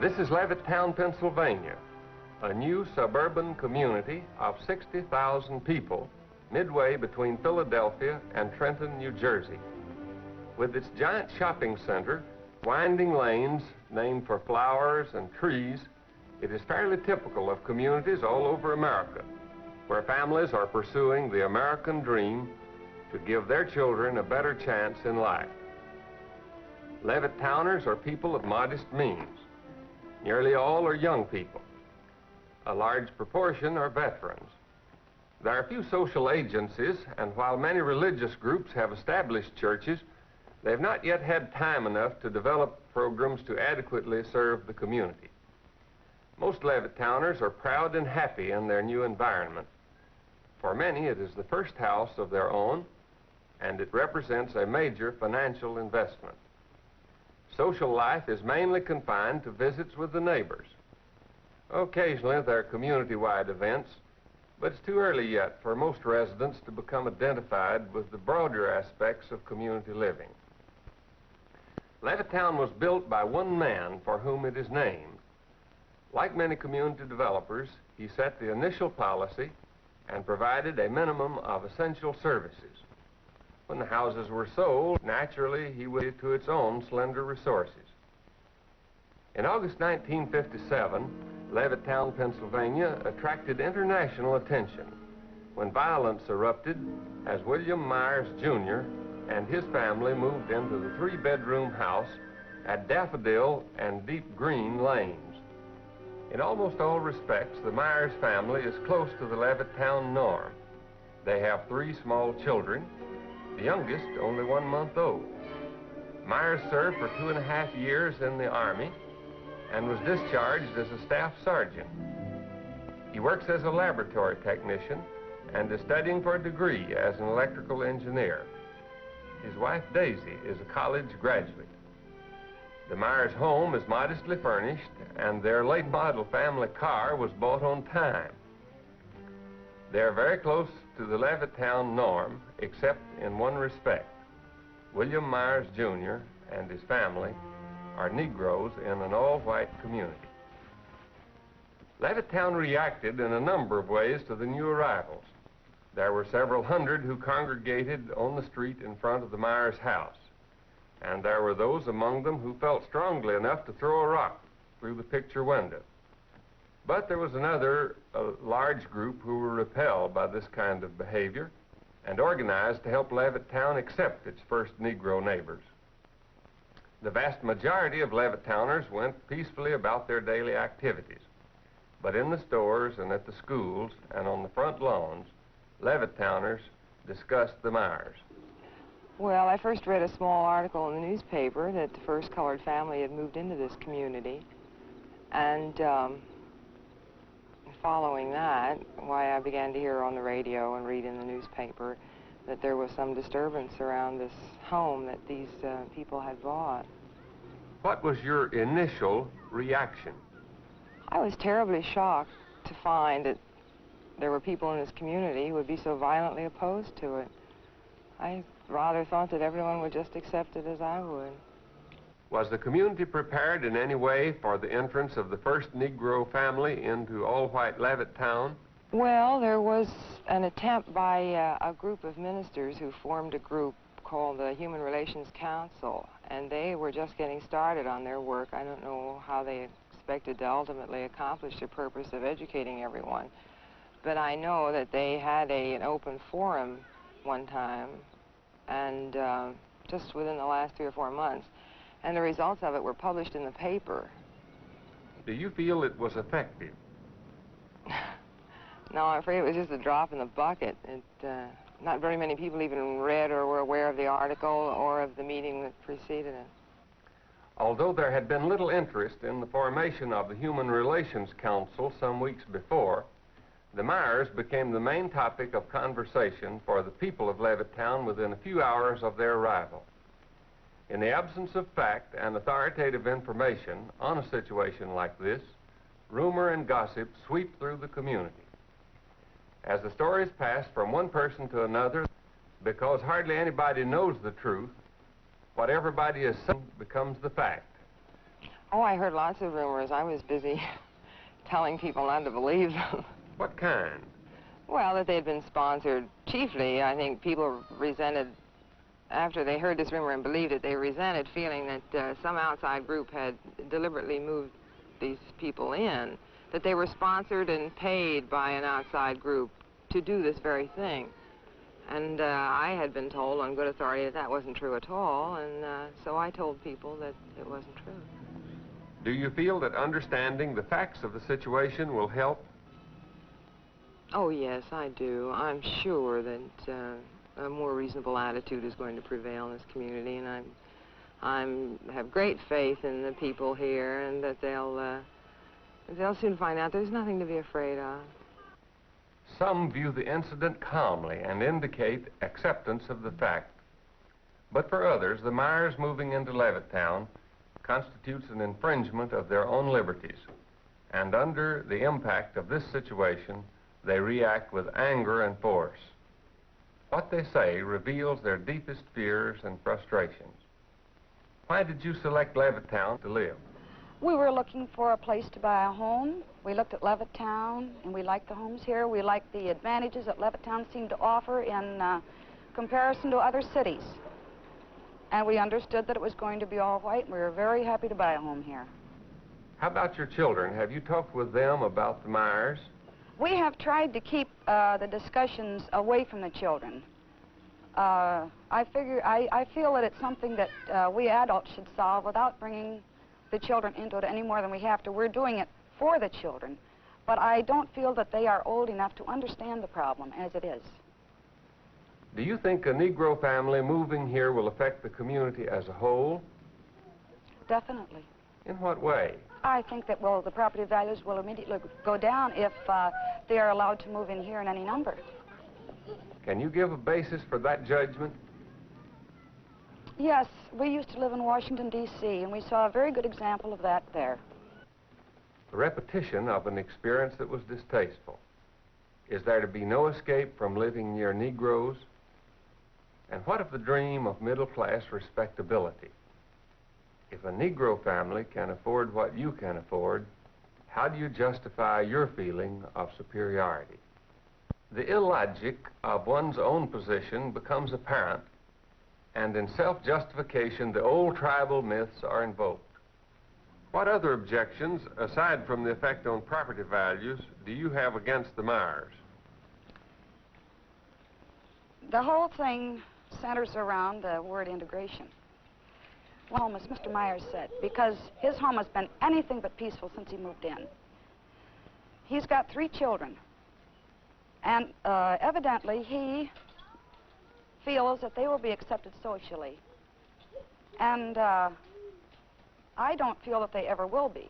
This is Levittown, Pennsylvania, a new suburban community of 60,000 people midway between Philadelphia and Trenton, New Jersey. With its giant shopping center, winding lanes named for flowers and trees, it is fairly typical of communities all over America, where families are pursuing the American dream to give their children a better chance in life. Levittowners are people of modest means. Nearly all are young people. A large proportion are veterans. There are few social agencies, and while many religious groups have established churches, they've not yet had time enough to develop programs to adequately serve the community. Most Levittowners are proud and happy in their new environment. For many, it is the first house of their own, and it represents a major financial investment. Social life is mainly confined to visits with the neighbors. Occasionally, there are community-wide events, but it's too early yet for most residents to become identified with the broader aspects of community living. Levittown was built by one man for whom it is named. Like many community developers, he set the initial policy and provided a minimum of essential services. When the houses were sold, naturally, he went to its own slender resources. In August 1957, Levittown, Pennsylvania attracted international attention when violence erupted as William Myers, Jr. and his family moved into the three-bedroom house at Daffodil and Deep Green Lanes. In almost all respects, the Myers family is close to the Levittown norm. They have 3 small children, the youngest only 1 month old. Myers served for 2.5 years in the Army and was discharged as a staff sergeant. He works as a laboratory technician and is studying for a degree as an electrical engineer. His wife, Daisy, is a college graduate. The Myers home is modestly furnished, and their late model family car was bought on time. They are very close to the Levittown norm, except in one respect. William Myers, Jr. and his family are Negroes in an all-white community. Levittown reacted in a number of ways to the new arrivals. There were several hundred who congregated on the street in front of the Myers house, and there were those among them who felt strongly enough to throw a rock through the picture window. But there was another large group who were repelled by this kind of behavior and organized to help Levittown accept its first Negro neighbors. The vast majority of Levittowners went peacefully about their daily activities, but in the stores and at the schools and on the front lawns, Levittowners discussed the Myers. Well, I first read a small article in the newspaper that the first colored family had moved into this community, and following that, why I began to hear on the radio and read in the newspaper that there was some disturbance around this home that these people had bought. What was your initial reaction? I was terribly shocked to find that there were people in this community who would be so violently opposed to it. I rather thought that everyone would just accept it as I would. Was the community prepared in any way for the entrance of the first Negro family into all-white Levittown? Well, there was an attempt by a group of ministers who formed a group called the Human Relations Council, and they were just getting started on their work. I don't know how they expected to ultimately accomplish the purpose of educating everyone, but I know that they had an open forum one time, and just within the last 3 or 4 months, and the results of it were published in the paper. Do you feel it was effective? No, I'm afraid it was just a drop in the bucket. Not very many people even read or were aware of the article or of the meeting that preceded it. Although there had been little interest in the formation of the Human Relations Council some weeks before, the Myers became the main topic of conversation for the people of Levittown within a few hours of their arrival. In the absence of fact and authoritative information on a situation like this, rumor and gossip sweep through the community. As the stories pass from one person to another, because hardly anybody knows the truth, what everybody is saying becomes the fact. Oh, I heard lots of rumors. I was busy telling people not to believe them. What kind? Well, that they'd been sponsored. Chiefly, I think people resented, after they heard this rumor and believed it, they resented feeling that some outside group had deliberately moved these people in, that they were sponsored and paid by an outside group to do this very thing. And I had been told on good authority that that wasn't true at all, and so I told people that it wasn't true. Do you feel that understanding the facts of the situation will help? Oh, yes, I do. I'm sure that a more reasonable attitude is going to prevail in this community, and I have great faith in the people here, and that they'll soon find out there's nothing to be afraid of. Some view the incident calmly and indicate acceptance of the fact. But for others, the Myers moving into Levittown constitutes an infringement of their own liberties. And under the impact of this situation, they react with anger and force. What they say reveals their deepest fears and frustrations. Why did you select Levittown to live? We were looking for a place to buy a home. We looked at Levittown, and we liked the homes here. We liked the advantages that Levittown seemed to offer in comparison to other cities. And we understood that it was going to be all white, and we were very happy to buy a home here. How about your children? Have you talked with them about the Myers? We have tried to keep the discussions away from the children. I feel that it's something that we adults should solve without bringing the children into it any more than we have to. We're doing it for the children, but I don't feel that they are old enough to understand the problem as it is. Do you think a Negro family moving here will affect the community as a whole? Definitely. In what way? I think that, well, the property values will immediately go down if they are allowed to move in here in any number. Can you give a basis for that judgment? Yes, we used to live in Washington, D.C., and we saw a very good example of that there. The repetition of an experience that was distasteful. Is there to be no escape from living near Negroes? And what of the dream of middle-class respectability? If a Negro family can afford what you can afford, how do you justify your feeling of superiority? The illogic of one's own position becomes apparent, and in self-justification, the old tribal myths are invoked. What other objections, aside from the effect on property values, do you have against the Myers? The whole thing centers around the word integration. Well, as Mr. Myers said, because his home has been anything but peaceful since he moved in. He's got 3 children, and evidently he feels that they will be accepted socially. And I don't feel that they ever will be.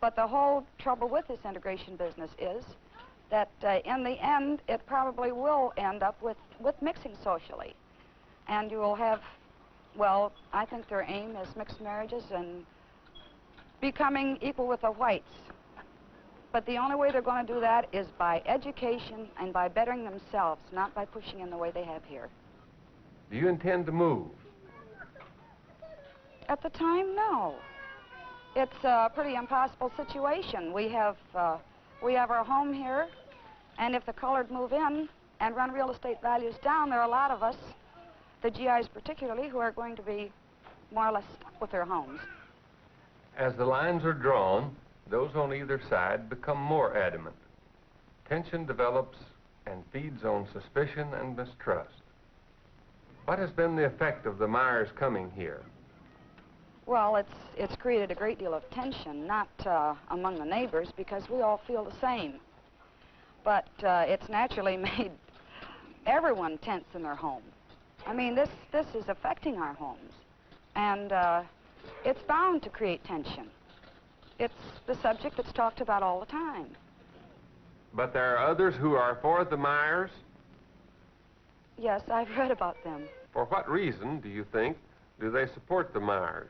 But the whole trouble with this integration business is that in the end, it probably will end up with mixing socially. And you will have, well, I think their aim is mixed marriages and becoming equal with the whites. But the only way they're going to do that is by education and by bettering themselves, not by pushing in the way they have here. Do you intend to move? At the time, no. It's a pretty impossible situation. We have our home here, and if the colored move in and run real estate values down, there are a lot of us, the GIs particularly, who are going to be more or less stuck with their homes. As the lines are drawn, those on either side become more adamant. Tension develops and feeds on suspicion and mistrust. What has been the effect of the Myers coming here? Well, it's created a great deal of tension, not among the neighbors, because we all feel the same. But it's naturally made everyone tense in their home. I mean, this is affecting our homes, and it's bound to create tension. It's the subject that's talked about all the time. But there are others who are for the Myers? Yes, I've read about them. For what reason, do you think, do they support the Myers?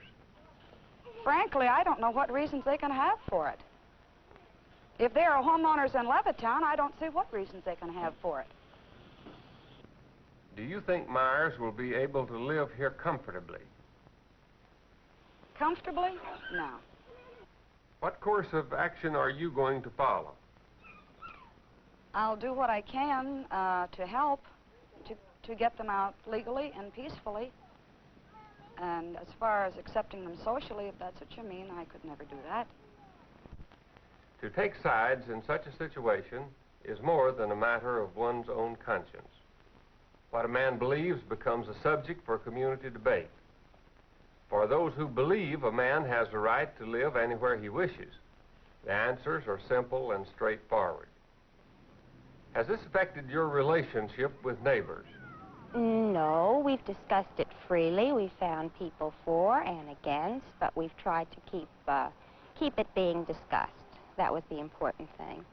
Frankly, I don't know what reasons they can have for it. If they are homeowners in Levittown, I don't see what reasons they can have for it. Do you think Myers will be able to live here comfortably? Comfortably? No. What course of action are you going to follow? I'll do what I can to help to get them out legally and peacefully. And as far as accepting them socially, if that's what you mean, I could never do that. To take sides in such a situation is more than a matter of one's own conscience. What a man believes becomes a subject for community debate. For those who believe a man has a right to live anywhere he wishes, the answers are simple and straightforward. Has this affected your relationship with neighbors? No, we've discussed it freely. We found people for and against, but we've tried to keep it being discussed. That was the important thing.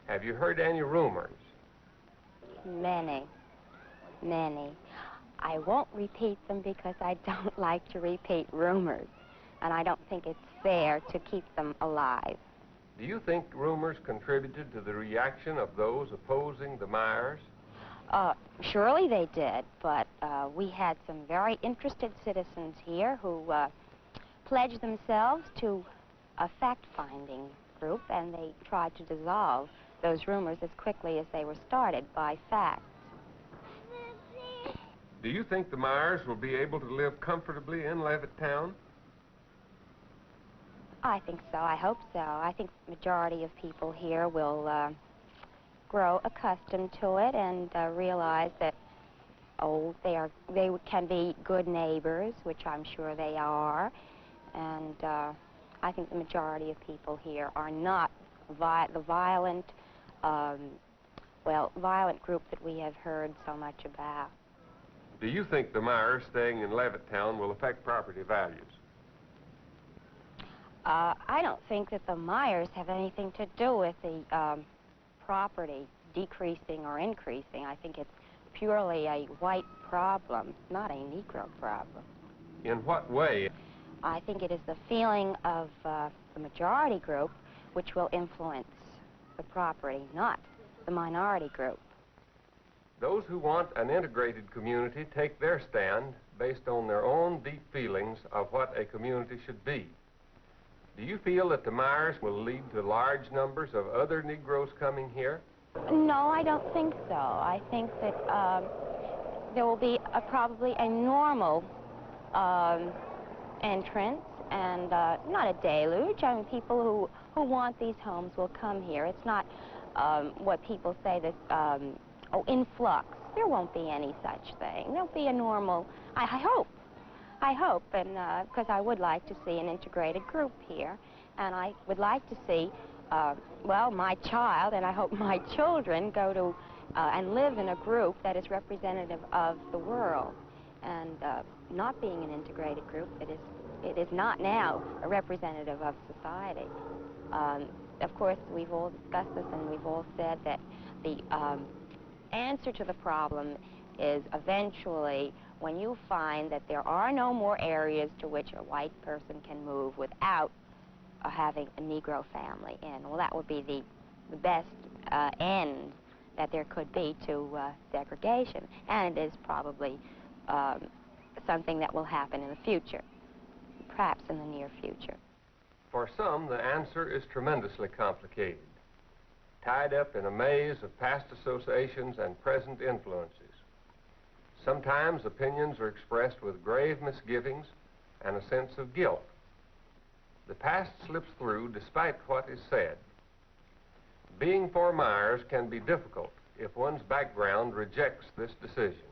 Have you heard any rumors? Many. I won't repeat them because I don't like to repeat rumors, and I don't think it's fair to keep them alive. Do you think rumors contributed to the reaction of those opposing the Myers? Surely they did, but we had some very interested citizens here who pledged themselves to a fact-finding group, and they tried to dissolve those rumors as quickly as they were started by facts. Do you think the Myers will be able to live comfortably in Levittown? I think so. I hope so. I think the majority of people here will grow accustomed to it and realize that, they can be good neighbors, which I'm sure they are. And I think the majority of people here are not the violent, violent group that we have heard so much about. Do you think the Myers staying in Levittown will affect property values? I don't think that the Myers have anything to do with the property decreasing or increasing. I think it's purely a white problem, not a Negro problem. In what way? I think it is the feeling of the majority group which will influence the property, not the minority group. Those who want an integrated community take their stand based on their own deep feelings of what a community should be. Do you feel that the Myers will lead to large numbers of other Negroes coming here? No, I don't think so. I think that there will be probably a normal entrance and not a deluge. I mean, people who want these homes will come here. It's not what people say that, influx. There won't be any such thing. There'll be a normal, I hope, and because I would like to see an integrated group here, and I would like to see, my child, and I hope my children go to and live in a group that is representative of the world, and not being an integrated group, it is not now a representative of society. Of course, we've all discussed this, and we've all said that the answer to the problem is eventually when you find that there are no more areas to which a white person can move without having a Negro family in. Well, that would be the best end that there could be to segregation, and it is probably something that will happen in the future, perhaps in the near future. For some, the answer is tremendously complicated, tied up in a maze of past associations and present influences. Sometimes opinions are expressed with grave misgivings and a sense of guilt. The past slips through despite what is said. Being for Myers can be difficult if one's background rejects this decision.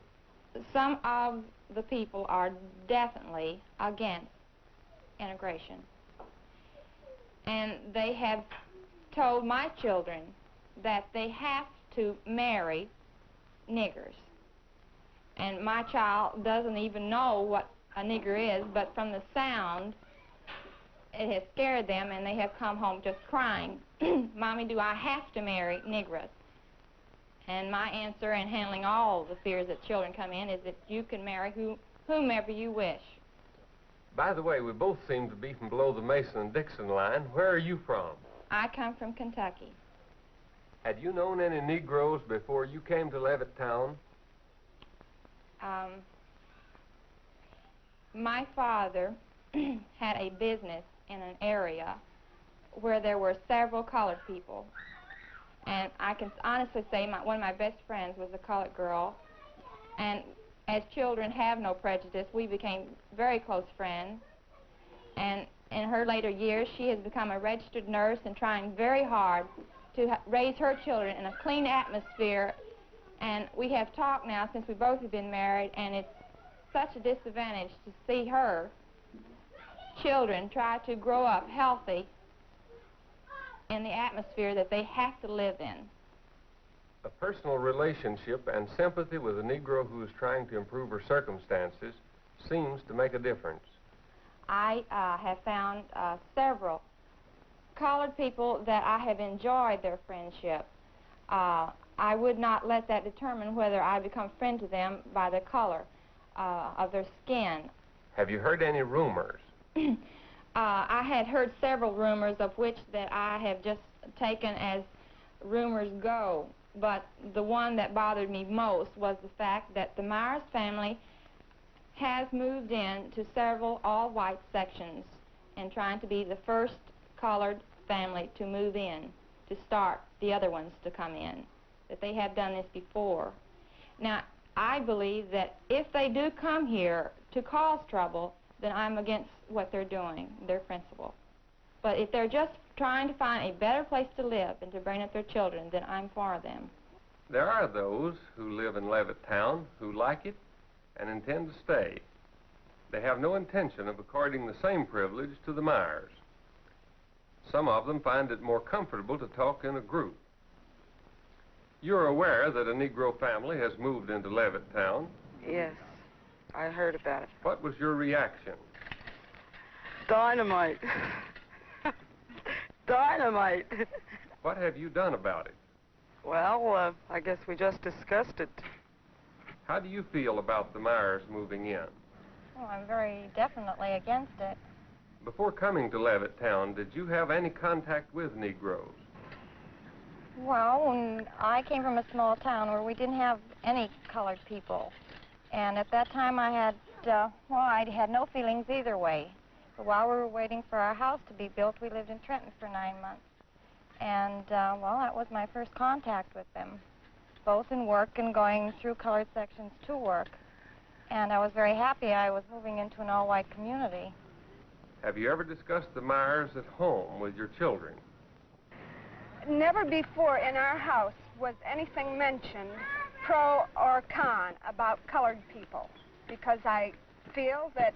Some of the people are definitely against integration. And they have told my children that they have to marry niggers. And my child doesn't even know what a nigger is, but from the sound, it has scared them, and they have come home just crying, Mommy, do I have to marry niggers? And my answer in handling all the fears that children come in is that you can marry whomever you wish. By the way, we both seem to be from below the Mason and Dixon line. Where are you from? I come from Kentucky. Had you known any Negroes before you came to Levittown? My father had a business in an area where there were several colored people. And I can honestly say one of my best friends was a colored girl. And as children have no prejudice, we became very close friends. And in her later years, she has become a registered nurse and trying very hard to raise her children in a clean atmosphere. And we have talked now since we both have been married, and it's such a disadvantage to see her children try to grow up healthy in the atmosphere that they have to live in. A personal relationship and sympathy with a Negro who is trying to improve her circumstances seems to make a difference. I have found several colored people that I have enjoyed their friendship. I would not let that determine whether I become friend to them by the color of their skin. Have you heard any rumors? I had heard several rumors, of which that I have just taken as rumors go. But the one that bothered me most was the fact that the Myers family has moved in to several all-white sections and trying to be the first colored family to move in, to start the other ones to come in, that they have done this before. Now, I believe that if they do come here to cause trouble, then I'm against what they're doing, their principle. But if they're just trying to find a better place to live and to bring up their children, then I'm for them. There are those who live in Levittown who like it and intend to stay. They have no intention of according the same privilege to the Myers. Some of them find it more comfortable to talk in a group. You're aware that a Negro family has moved into Levittown? Yes, I heard about it. What was your reaction? Dynamite. Dynamite. What have you done about it? Well, I guess we just discussed it. How do you feel about the Myers moving in? Well, I'm very definitely against it. Before coming to Levittown, did you have any contact with Negroes? Well, when I came from a small town where we didn't have any colored people. And at that time I had, I had no feelings either way. But while we were waiting for our house to be built, we lived in Trenton for 9 months. And, that was my first contact with them, both in work and going through colored sections to work. And I was very happy I was moving into an all-white community. Have you ever discussed the Myers at home with your children? Never before in our house was anything mentioned, pro or con, about colored people, because I feel that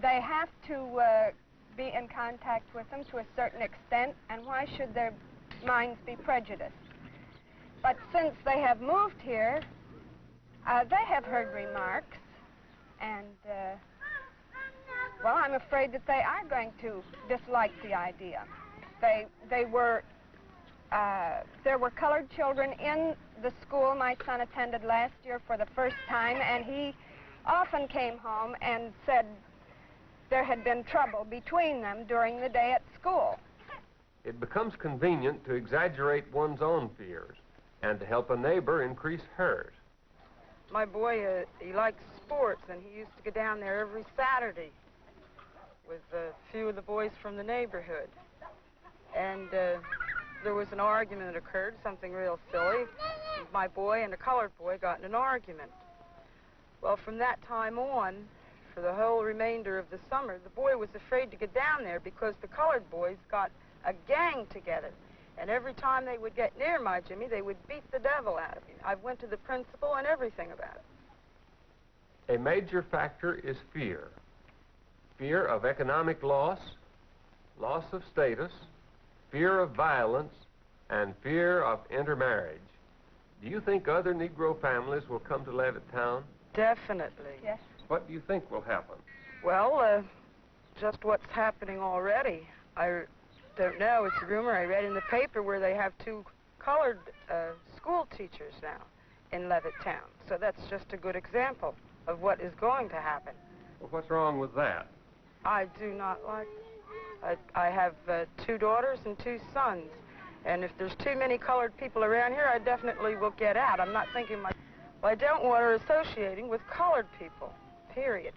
they have to be in contact with them to a certain extent, and why should their minds be prejudiced? But since they have moved here, they have heard remarks, and, well, I'm afraid that they are going to dislike the idea. There were colored children in the school my son attended last year for the first time, and he often came home and said there had been trouble between them during the day at school. It becomes convenient to exaggerate one's own fears and to help a neighbor increase hers. My boy, he likes sports, and he used to go down there every Saturday with a few of the boys from the neighborhood. And there was an argument that occurred, something real silly. My boy and a colored boy got in an argument. Well, from that time on, for the whole remainder of the summer, the boy was afraid to get down there because the colored boys got a gang together. And every time they would get near my Jimmy, they would beat the devil out of him. I went to the principal and everything about it. A major factor is fear. Fear of economic loss, loss of status, fear of violence, and fear of intermarriage. Do you think other Negro families will come to Levittown? Definitely. Yes. What do you think will happen? Well, just what's happening already. I don't know. It's a rumor I read in the paper where they have 2 colored school teachers now in Levittown. So that's just a good example of what is going to happen. Well, what's wrong with that? I do not like it. I have 2 daughters and 2 sons. And if there's too many colored people around here, I definitely will get out. I'm not thinking well, I don't want her associating with colored people, period.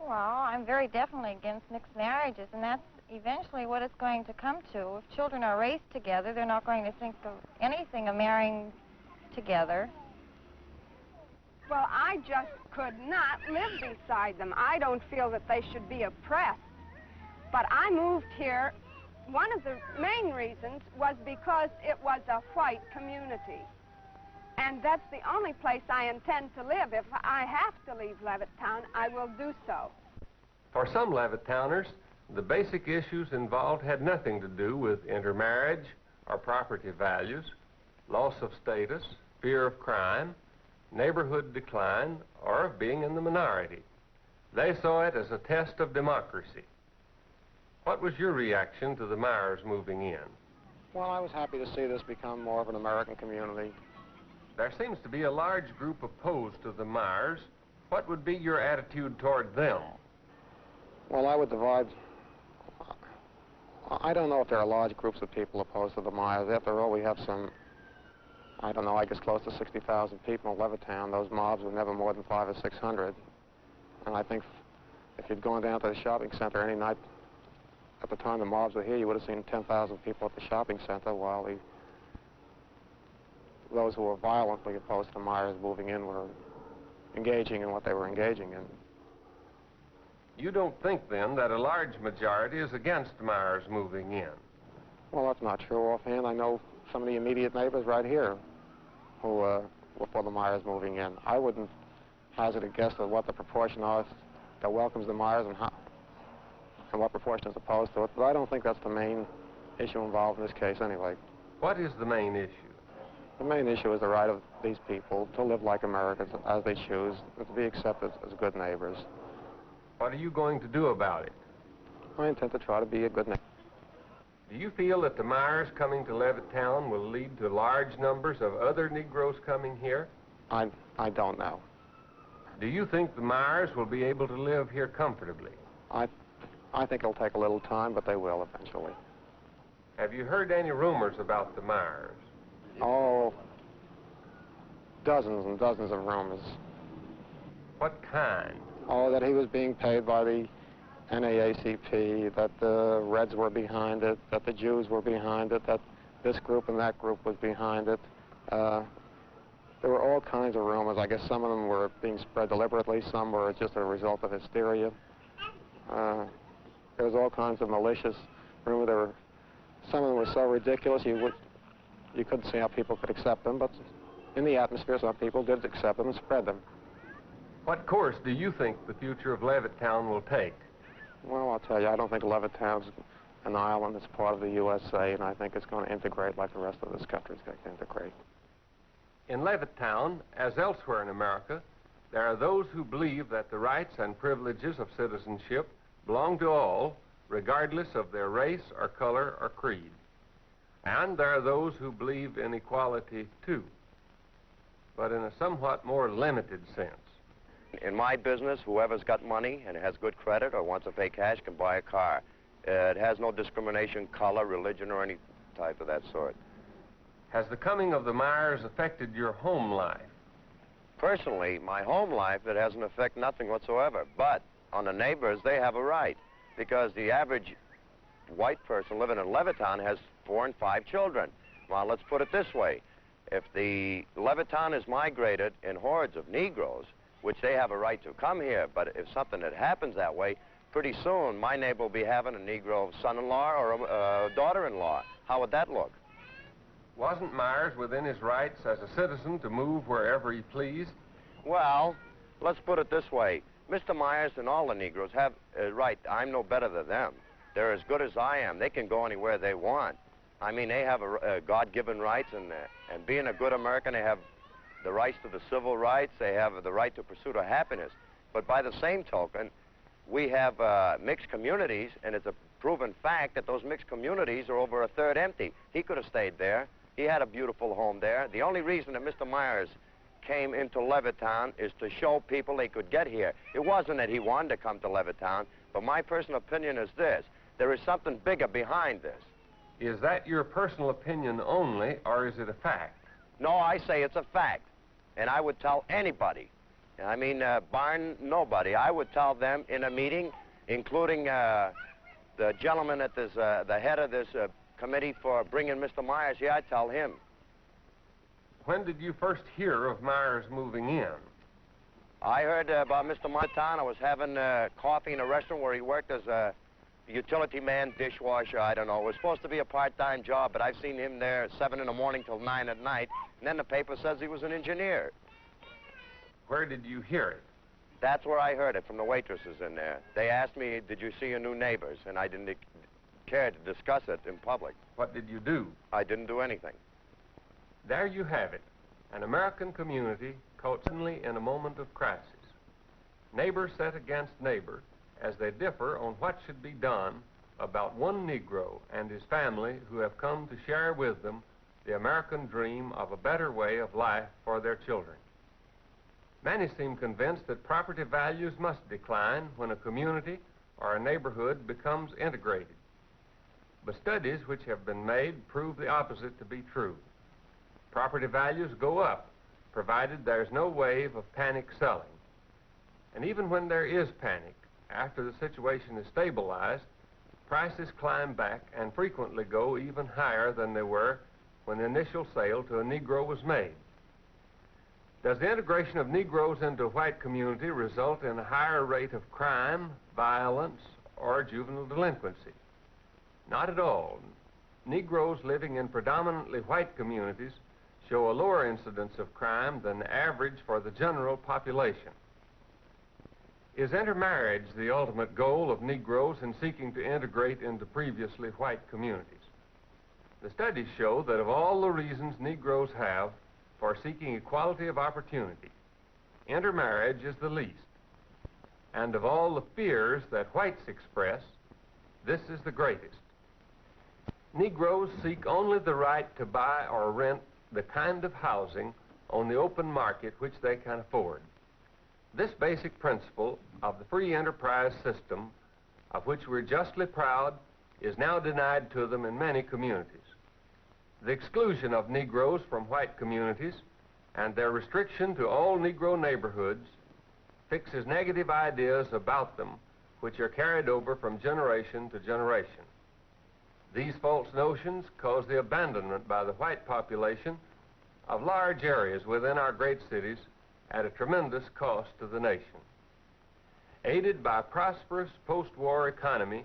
Well, I'm very definitely against mixed marriages, and that's eventually what it's going to come to. If children are raised together, they're not going to think of anything of marrying together. Well, I just could not live beside them. I don't feel that they should be oppressed. But I moved here, one of the main reasons was because it was a white community. And that's the only place I intend to live. If I have to leave Levittown, I will do so. For some Levittowners, the basic issues involved had nothing to do with intermarriage or property values, loss of status, fear of crime, neighborhood decline, or of being in the minority. They saw it as a test of democracy. What was your reaction to the Myers moving in? Well, I was happy to see this become more of an American community. There seems to be a large group opposed to the Myers. What would be your attitude toward them? Well, I would divide... I don't know if there are large groups of people opposed to the Myers. After all, we have some, I don't know, I guess close to 60,000 people in Levittown. Those mobs were never more than 500 or 600. And I think if you'd gone down to the shopping center any night at the time the mobs were here, you would have seen 10,000 people at the shopping center, while those who were violently opposed to the Myers moving in were engaging in what they were engaging in. You don't think, then, that a large majority is against Myers moving in? Well, that's not true offhand. I know some of the immediate neighbors right here who were for the Myers moving in. I wouldn't hazard a guess at what the proportion is that welcomes the Myers and what proportion is opposed to it, but I don't think that's the main issue involved in this case anyway. What is the main issue? The main issue is the right of these people to live like Americans as they choose and to be accepted as good neighbors. What are you going to do about it? I intend to try to be a good neighbor. Do you feel that the Myers coming to Levittown will lead to large numbers of other Negroes coming here? I don't know. Do you think the Myers will be able to live here comfortably? I think it'll take a little time, but they will eventually. Have you heard any rumors about the Myers? Oh, dozens and dozens of rumors. What kind? Oh, that he was being paid by the NAACP, that the Reds were behind it, that the Jews were behind it, that this group and that group was behind it. There were all kinds of rumors. I guess some of them were being spread deliberately, some were just a result of hysteria. There was all kinds of malicious rumors. Some of them were so ridiculous you couldn't see how people could accept them, but in the atmosphere some people did accept them and spread them. What course do you think the future of Levittown will take? Well, I'll tell you, I don't think Levittown's an island. It's part of the USA, and I think it's going to integrate like the rest of this country is going to integrate. In Levittown, as elsewhere in America, there are those who believe that the rights and privileges of citizenship belong to all, regardless of their race or color or creed. And there are those who believe in equality, too, but in a somewhat more limited sense. In my business, whoever's got money and has good credit or wants to pay cash can buy a car. It has no discrimination, color, religion, or any type of that sort. Has the coming of the Myers affected your home life? Personally, my home life, it hasn't affected nothing whatsoever. But on the neighbors, they have a right, because the average white person living in Levittown has 4 and 5 children. Well, let's put it this way. If the Levittown is migrated in hordes of Negroes, which they have a right to come here, but if something that happens that way, pretty soon my neighbor will be having a Negro son-in-law or a daughter-in-law. How would that look? Wasn't Myers within his rights as a citizen to move wherever he pleased? Well, let's put it this way. Mr. Myers and all the Negroes have a right. I'm no better than them. They're as good as I am. They can go anywhere they want. I mean, they have a God-given rights, and being a good American, they have the rights to the civil rights. They have the right to pursuit of happiness. But by the same token, we have mixed communities, and it's a proven fact that those mixed communities are over a third empty. He could have stayed there. He had a beautiful home there. The only reason that Mr. Myers came into Levittown is to show people they could get here. It wasn't that he wanted to come to Levittown, but my personal opinion is this. There is something bigger behind this. Is that your personal opinion only, or is it a fact? No, I say it's a fact. And I would tell anybody, I mean, barring nobody. I would tell them in a meeting, including the gentleman that is the head of this committee for bringing Mr. Myers here, I'd tell him. When did you first hear of Myers moving in? I heard about Mr. Montana. I was having coffee in a restaurant where he worked as a utility man, dishwasher, I don't know. It was supposed to be a part-time job, but I've seen him there 7 in the morning till 9 at night, and then the paper says he was an engineer. Where did you hear it? That's where I heard it, from the waitresses in there. They asked me, did you see your new neighbors? And I didn't care to discuss it in public. What did you do? I didn't do anything. There you have it, an American community caught suddenly in a moment of crisis. Neighbor set against neighbor as they differ on what should be done about one Negro and his family who have come to share with them the American dream of a better way of life for their children. Many seem convinced that property values must decline when a community or a neighborhood becomes integrated. But studies which have been made prove the opposite to be true. Property values go up, provided there's no wave of panic selling. And even when there is panic, after the situation is stabilized, prices climb back and frequently go even higher than they were when the initial sale to a Negro was made. Does the integration of Negroes into a white community result in a higher rate of crime, violence, or juvenile delinquency? Not at all. Negroes living in predominantly white communities show a lower incidence of crime than the average for the general population. Is intermarriage the ultimate goal of Negroes in seeking to integrate into previously white communities? The studies show that of all the reasons Negroes have for seeking equality of opportunity, intermarriage is the least. And of all the fears that whites express, this is the greatest. Negroes seek only the right to buy or rent the kind of housing on the open market which they can afford. This basic principle of the free enterprise system, of which we're justly proud, is now denied to them in many communities. The exclusion of Negroes from white communities and their restriction to all Negro neighborhoods fixes negative ideas about them which are carried over from generation to generation. These false notions cause the abandonment by the white population of large areas within our great cities at a tremendous cost to the nation. Aided by a prosperous post-war economy,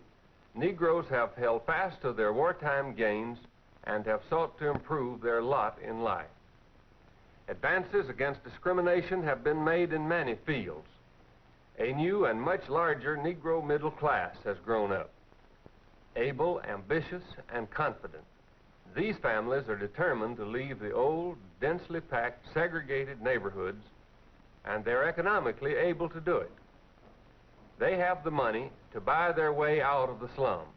Negroes have held fast to their wartime gains and have sought to improve their lot in life. Advances against discrimination have been made in many fields. A new and much larger Negro middle class has grown up. Able, ambitious, and confident, these families are determined to leave the old, densely packed, segregated neighborhoods, and they're economically able to do it. They have the money to buy their way out of the slums.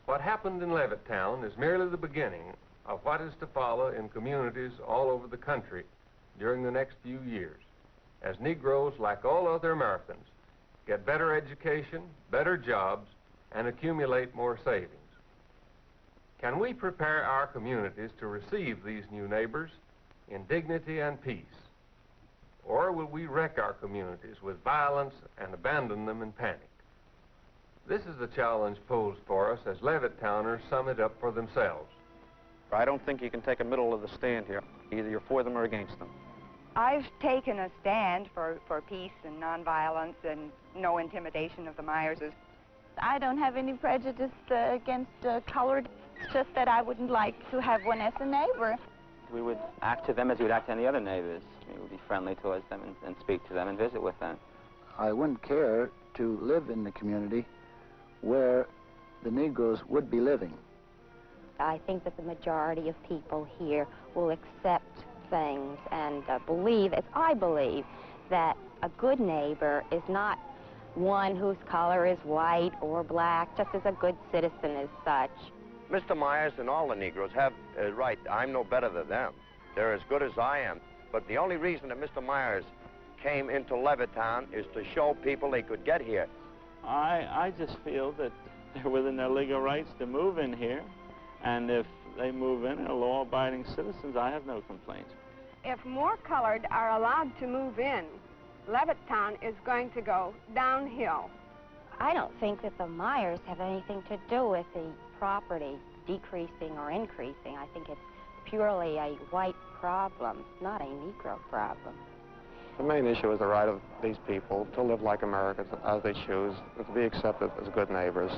What happened in Levittown is merely the beginning of what is to follow in communities all over the country during the next few years, as Negroes, like all other Americans, get better education, better jobs, and accumulate more savings. Can we prepare our communities to receive these new neighbors in dignity and peace? Or will we wreck our communities with violence and abandon them in panic? This is the challenge posed for us as Levittowners sum it up for themselves. I don't think you can take a middle of the stand here. Either you're for them or against them. I've taken a stand for peace and nonviolence and no intimidation of the Myerses. I don't have any prejudice against colored. It's just that I wouldn't like to have one as a neighbor. We would act to them as we would act to any other neighbors. We would be friendly towards them and speak to them and visit with them. I wouldn't care to live in the community where the Negroes would be living. I think that the majority of people here will accept things and believe, as I believe, that a good neighbor is not one whose color is white or black, just as a good citizen is such. Mr. Myers and all the Negroes have right. I'm no better than them. They're as good as I am. But the only reason that Mr. Myers came into Levittown is to show people they could get here. I just feel that they're within their legal rights to move in here. And if they move in and are law-abiding citizens, I have no complaints. if more colored are allowed to move in, Levittown is going to go downhill. I don't think that the Myers have anything to do with the property decreasing or increasing. I think it's purely a white problem, not a Negro problem. The main issue is the right of these people to live like Americans as they choose and to be accepted as good neighbors.